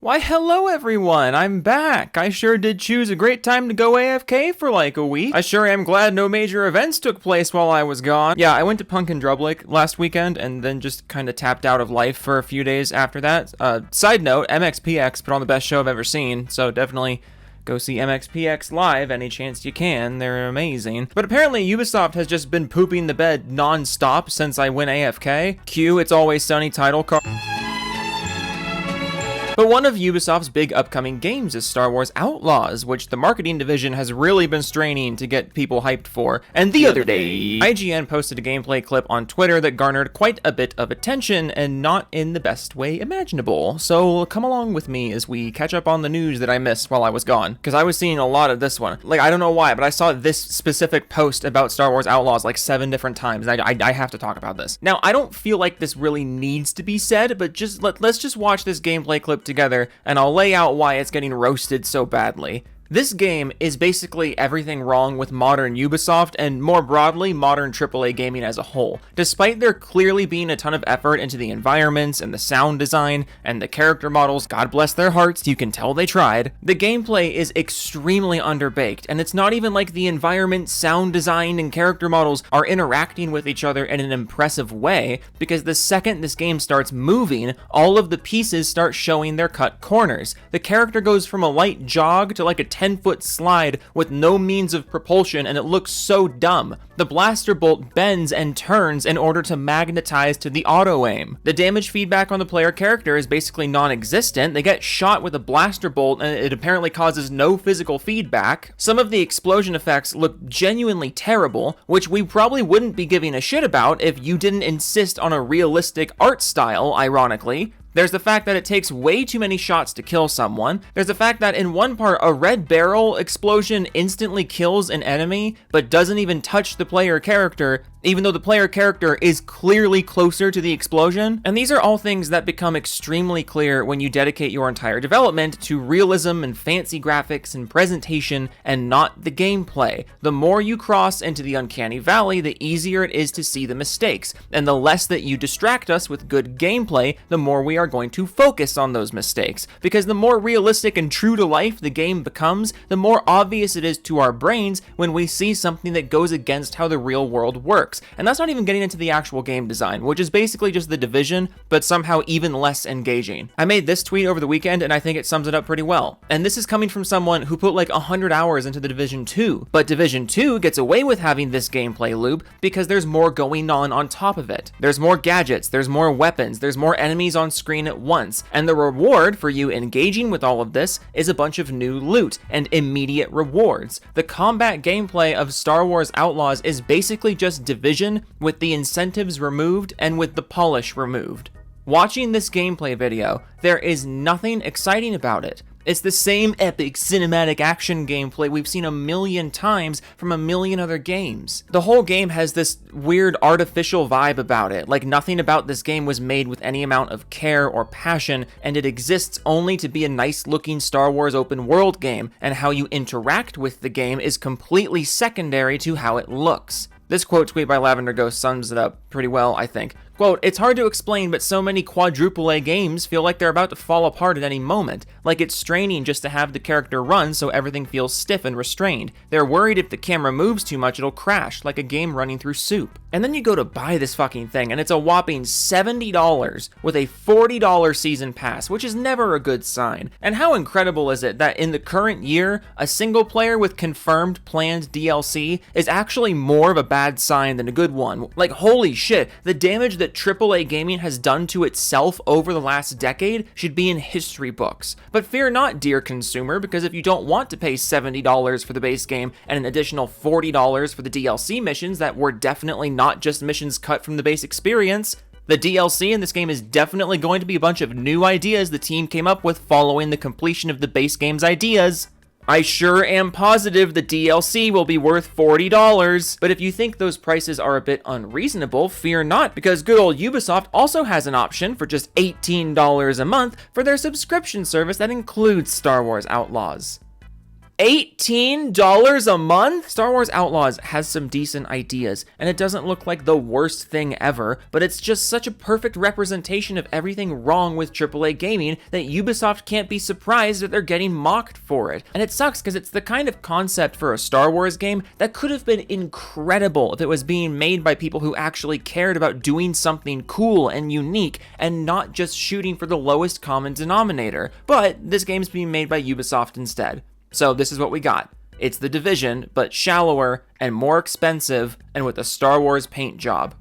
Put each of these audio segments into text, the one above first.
Why, hello everyone, I'm back. I sure did choose a great time to go AFK for like a week. I sure am glad no major events took place while I was gone. Yeah, I went to Punk and Drublic last weekend and then just kind of tapped out of life for a few days after that. Side note, MXPX put on the best show I've ever seen, so definitely go see MXPX live any chance you can. They're amazing. But apparently Ubisoft has just been pooping the bed non-stop since I went AFK. Cue It's Always Sunny title card. But one of Ubisoft's big upcoming games is Star Wars Outlaws, which the marketing division has really been straining to get people hyped for. And the other day, IGN posted a gameplay clip on Twitter that garnered quite a bit of attention, and not in the best way imaginable. So come along with me as we catch up on the news that I missed while I was gone, because I was seeing a lot of this one. Like, I don't know why, but I saw this specific post about Star Wars Outlaws like 7 different times, and I have to talk about this. Now, I don't feel like this really needs to be said, but just let's just watch this gameplay clip together, and I'll lay out why it's getting roasted so badly. This game is basically everything wrong with modern Ubisoft and, more broadly, modern AAA gaming as a whole. Despite there clearly being a ton of effort into the environments and the sound design and the character models, God bless their hearts, you can tell they tried, the gameplay is extremely underbaked, and it's not even like the environment, sound design, and character models are interacting with each other in an impressive way, because the second this game starts moving, all of the pieces start showing their cut corners. The character goes from a light jog to like a 10-foot slide with no means of propulsion, and it looks so dumb. The blaster bolt bends and turns in order to magnetize to the auto-aim. The damage feedback on the player character is basically non-existent. They get shot with a blaster bolt and it apparently causes no physical feedback. Some of the explosion effects look genuinely terrible, which we probably wouldn't be giving a shit about if you didn't insist on a realistic art style, ironically. There's the fact that it takes way too many shots to kill someone. There's the fact that in one part, a red barrel explosion instantly kills an enemy, but doesn't even touch the player character, even though the player character is clearly closer to the explosion. And these are all things that become extremely clear when you dedicate your entire development to realism and fancy graphics and presentation and not the gameplay. The more you cross into the uncanny valley, the easier it is to see the mistakes. And the less that you distract us with good gameplay, the more we are going to focus on those mistakes. Because the more realistic and true to life the game becomes, the more obvious it is to our brains when we see something that goes against how the real world works. And that's not even getting into the actual game design, which is basically just The Division, but somehow even less engaging. I made this tweet over the weekend, and I think it sums it up pretty well. And this is coming from someone who put like 100 hours into The Division 2. But Division 2 gets away with having this gameplay loop because there's more going on top of it. There's more gadgets, there's more weapons, there's more enemies on screen at once. And the reward for you engaging with all of this is a bunch of new loot and immediate rewards. The combat gameplay of Star Wars Outlaws is basically just Division with the incentives removed and with the polish removed. Watching this gameplay video, there is nothing exciting about it. It's the same epic cinematic action gameplay we've seen a million times from a million other games. The whole game has this weird artificial vibe about it, like nothing about this game was made with any amount of care or passion, and it exists only to be a nice looking Star Wars open world game, and how you interact with the game is completely secondary to how it looks. This quote tweet by Lavender Ghost sums it up pretty well, I think. Quote, "It's hard to explain, but so many quadruple A games feel like they're about to fall apart at any moment. Like it's straining just to have the character run so everything feels stiff and restrained. They're worried if the camera moves too much it'll crash, like a game running through soup." And then you go to buy this fucking thing, and it's a whopping $70 with a $40 season pass, which is never a good sign. And how incredible is it that in the current year, a single player with confirmed planned DLC is actually more of a bad sign than a good one? Like, holy shit, the damage that AAA gaming has done to itself over the last decade should be in history books. But fear not, dear consumer, because if you don't want to pay $70 for the base game and an additional $40 for the DLC missions that were definitely not just missions cut from the base experience, the DLC in this game is definitely going to be a bunch of new ideas the team came up with following the completion of the base game's ideas. I sure am positive the DLC will be worth $40, but if you think those prices are a bit unreasonable, fear not, because good old Ubisoft also has an option for just $18 a month for their subscription service that includes Star Wars Outlaws. $18 a month? Star Wars Outlaws has some decent ideas, and it doesn't look like the worst thing ever, but it's just such a perfect representation of everything wrong with AAA gaming that Ubisoft can't be surprised that they're getting mocked for it. And it sucks because it's the kind of concept for a Star Wars game that could have been incredible if it was being made by people who actually cared about doing something cool and unique and not just shooting for the lowest common denominator. But this game's being made by Ubisoft instead. So this is what we got. It's The Division, but shallower and more expensive and with a Star Wars paint job.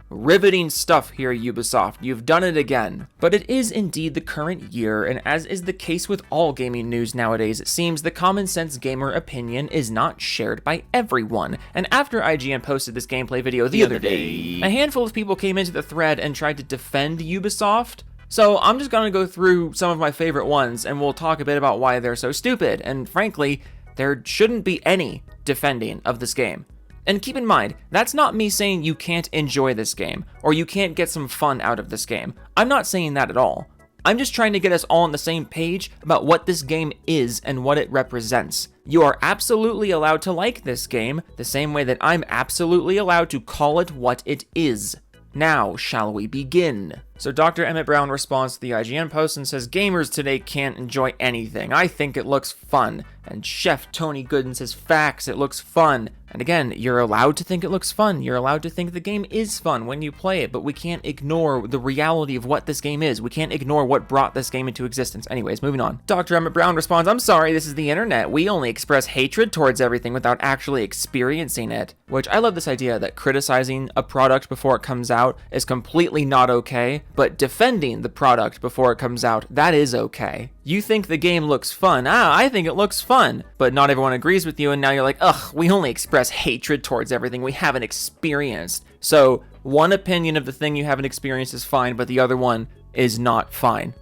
Riveting stuff here, Ubisoft. You've done it again. But it is indeed the current year, and as is the case with all gaming news nowadays, it seems the common sense gamer opinion is not shared by everyone. And after IGN posted this gameplay video the other day, a handful of people came into the thread and tried to defend Ubisoft. So I'm just gonna go through some of my favorite ones and we'll talk a bit about why they're so stupid, and frankly, there shouldn't be any defending of this game. And keep in mind, that's not me saying you can't enjoy this game, or you can't get some fun out of this game. I'm not saying that at all. I'm just trying to get us all on the same page about what this game is and what it represents. You are absolutely allowed to like this game, the same way that I'm absolutely allowed to call it what it is. Now, shall we begin? So Dr. Emmett Brown responds to the IGN post and says, gamers today can't enjoy anything. I think it looks fun. And Chef Tony Gooden says, facts, it looks fun. And again, you're allowed to think it looks fun. You're allowed to think the game is fun when you play it, but we can't ignore the reality of what this game is. We can't ignore what brought this game into existence. Anyways, moving on. Dr. Emmett Brown responds, I'm sorry, this is the internet. We only express hatred towards everything without actually experiencing it. Which, I love this idea that criticizing a product before it comes out is completely not okay, but defending the product before it comes out, that is okay. You think the game looks fun. I think it looks fun. But not everyone agrees with you, and now you're like, ugh, we only express hatred towards everything we haven't experienced. So, one opinion of the thing you haven't experienced is fine, but the other one is not fine.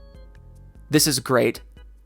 This is great.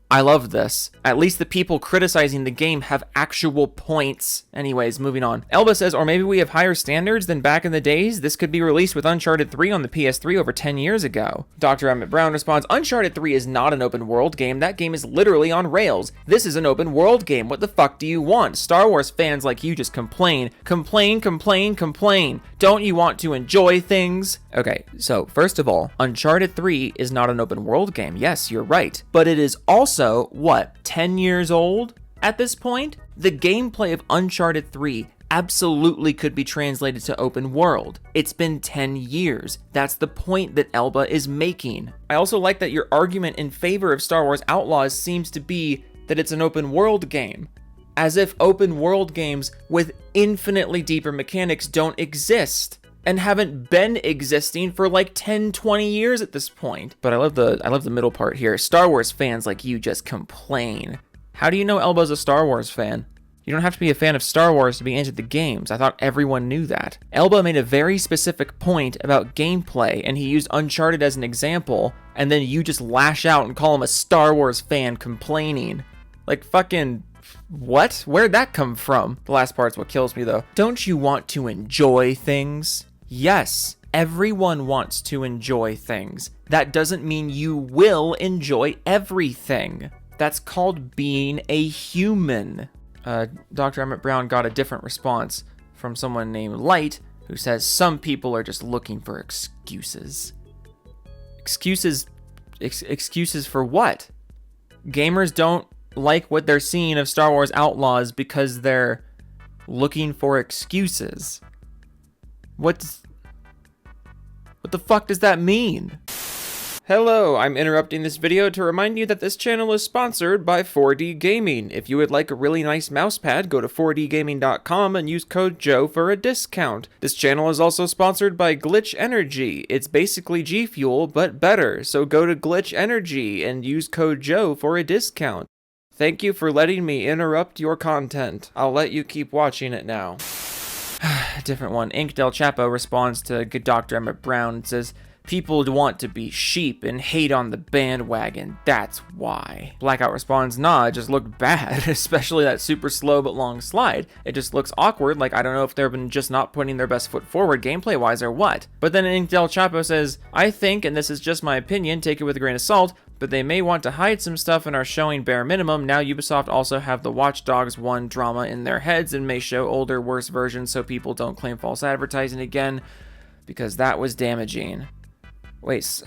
I love this. At least the people criticizing the game have actual points. Anyways, moving on. Elba says, or maybe we have higher standards than back in the days? This could be released with Uncharted 3 on the PS3 over 10 years ago. Dr. Emmett Brown responds, Uncharted 3 is not an open world game. That game is literally on rails. This is an open world game. What the fuck do you want? Star Wars fans like you just complain. Complain, complain, complain. Don't you want to enjoy things? Okay, so first of all, Uncharted 3 is not an open world game. Yes, you're right. But it is also, what, 10 years old at this point? The gameplay of Uncharted 3 absolutely could be translated to open world. It's been 10 years. That's the point that Elba is making. I also like that your argument in favor of Star Wars Outlaws seems to be that it's an open world game. As if open world games with infinitely deeper mechanics don't exist and haven't been existing for like 10, 20 years at this point. But I love the middle part here. Star Wars fans like you just complain. How do you know Elba's a Star Wars fan? You don't have to be a fan of Star Wars to be into the games. I thought everyone knew that. Elba made a very specific point about gameplay, and he used Uncharted as an example, and then you just lash out and call him a Star Wars fan complaining. Like fucking... what? Where'd that come from? The last part's what kills me though. Don't you want to enjoy things? Yes, everyone wants to enjoy things. That doesn't mean you will enjoy everything. That's called being a human. Dr. Emmett Brown got a different response from someone named Light, who says some people are just looking for excuses. Excuses for what? Gamers don't like what they're seeing of Star Wars Outlaws because they're looking for excuses. What the fuck does that mean? Hello, I'm interrupting this video to remind you that this channel is sponsored by 4D Gaming. If you would like a really nice mousepad, go to 4dgaming.com and use code Joe for a discount. This channel is also sponsored by Glitch Energy. It's basically G Fuel, but better, so go to Glitch Energy and use code Joe for a discount. Thank you for letting me interrupt your content. I'll let you keep watching it now. Different one. Ink Del Chapo responds to Dr. Emmett Brown and says, People want to be sheep and hate on the bandwagon. That's why. Blackout responds, nah, it just looked bad, especially that super slow but long slide. It just looks awkward, like I don't know if they've been just not putting their best foot forward gameplay-wise or what. But then Ink Del Chapo says, I think, and this is just my opinion, take it with a grain of salt, but they may want to hide some stuff and are showing bare minimum. Now Ubisoft also have the Watch Dogs 1 drama in their heads and may show older, worse versions so people don't claim false advertising again, because that was damaging. Wait, so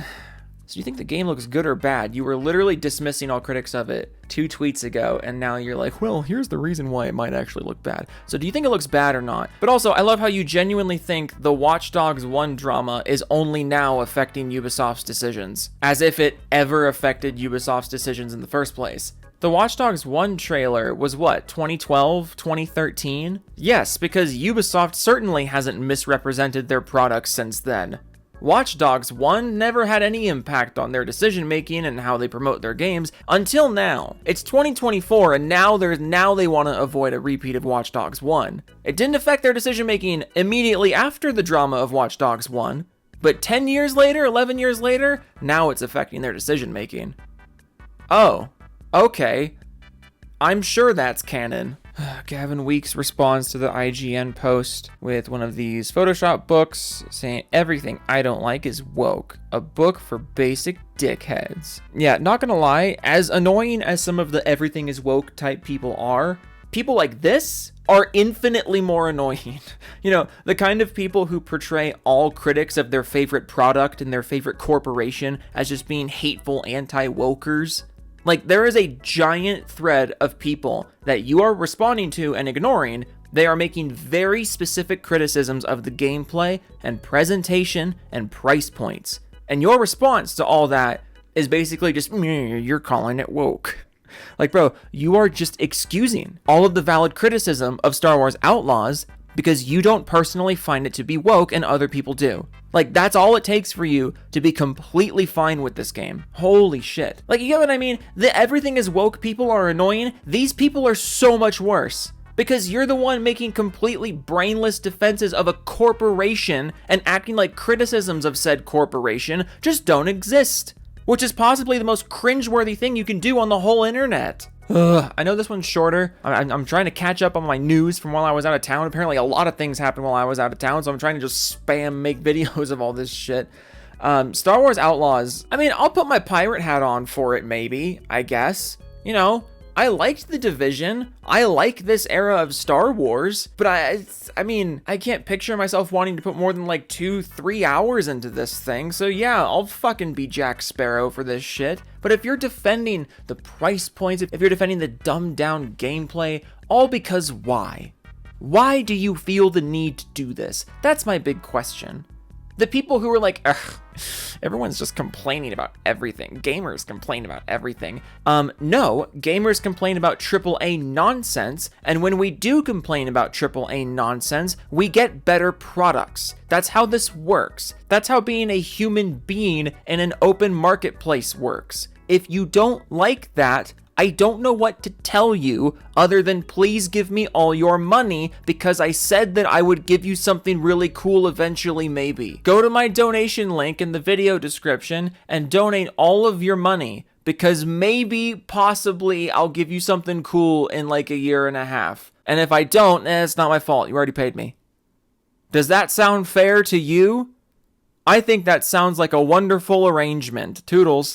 you think the game looks good or bad? You were literally dismissing all critics of it 2 tweets ago, and now you're like, well, here's the reason why it might actually look bad. So do you think it looks bad or not? But also, I love how you genuinely think the Watch Dogs 1 drama is only now affecting Ubisoft's decisions, as if it ever affected Ubisoft's decisions in the first place. The Watch Dogs 1 trailer was what, 2012, 2013? Yes, because Ubisoft certainly hasn't misrepresented their products since then. Watch Dogs 1 never had any impact on their decision making and how they promote their games until now. It's 2024 and now they want to avoid a repeat of Watch Dogs 1. It didn't affect their decision making immediately after the drama of Watch Dogs 1, but 10 years later, 11 years later, now it's affecting their decision making. Oh, okay. I'm sure that's canon. Gavin Weeks responds to the IGN post with one of these Photoshop books saying everything I don't like is woke, a book for basic dickheads. Yeah, not gonna lie, as annoying as some of the everything is woke type people are, people like this are infinitely more annoying. You know, the kind of people who portray all critics of their favorite product and their favorite corporation as just being hateful anti-wokers. Like, there is a giant thread of people that you are responding to and ignoring. They are making very specific criticisms of the gameplay and presentation and price points. And your response to all that is basically just, you're calling it woke. Like, bro, you are just excusing all of the valid criticism of Star Wars Outlaws because you don't personally find it to be woke and other people do. Like, that's all it takes for you to be completely fine with this game. Holy shit. Like, you get what I mean? The everything is woke people are annoying. These people are so much worse. Because you're the one making completely brainless defenses of a corporation and acting like criticisms of said corporation just don't exist. Which is possibly the most cringeworthy thing you can do on the whole internet. I know this one's shorter. I'm trying to catch up on my news from while I was out of town. Apparently a lot of things happened while I was out of town, so I'm trying to just spam make videos of all this shit. Star Wars Outlaws. I mean, I'll put my pirate hat on for it maybe, I guess. You know, I liked The Division. I like this era of Star Wars, but I mean, I can't picture myself wanting to put more than like 2-3 hours into this thing. So yeah, I'll fucking be Jack Sparrow for this shit. But if you're defending the price points, if you're defending the dumbed down gameplay, all because why? Why do you feel the need to do this? That's my big question. The people who are like, ugh, everyone's just complaining about everything. Gamers complain about everything. No, gamers complain about AAA nonsense, and when we do complain about AAA nonsense, we get better products. That's how this works. That's how being a human being in an open marketplace works. If you don't like that, I don't know what to tell you other than please give me all your money because I said that I would give you something really cool eventually maybe. Go to my donation link in the video description and donate all of your money because maybe, possibly, I'll give you something cool in like a year and a half. And if I don't, it's not my fault. You already paid me. Does that sound fair to you? I think that sounds like a wonderful arrangement. Toodles.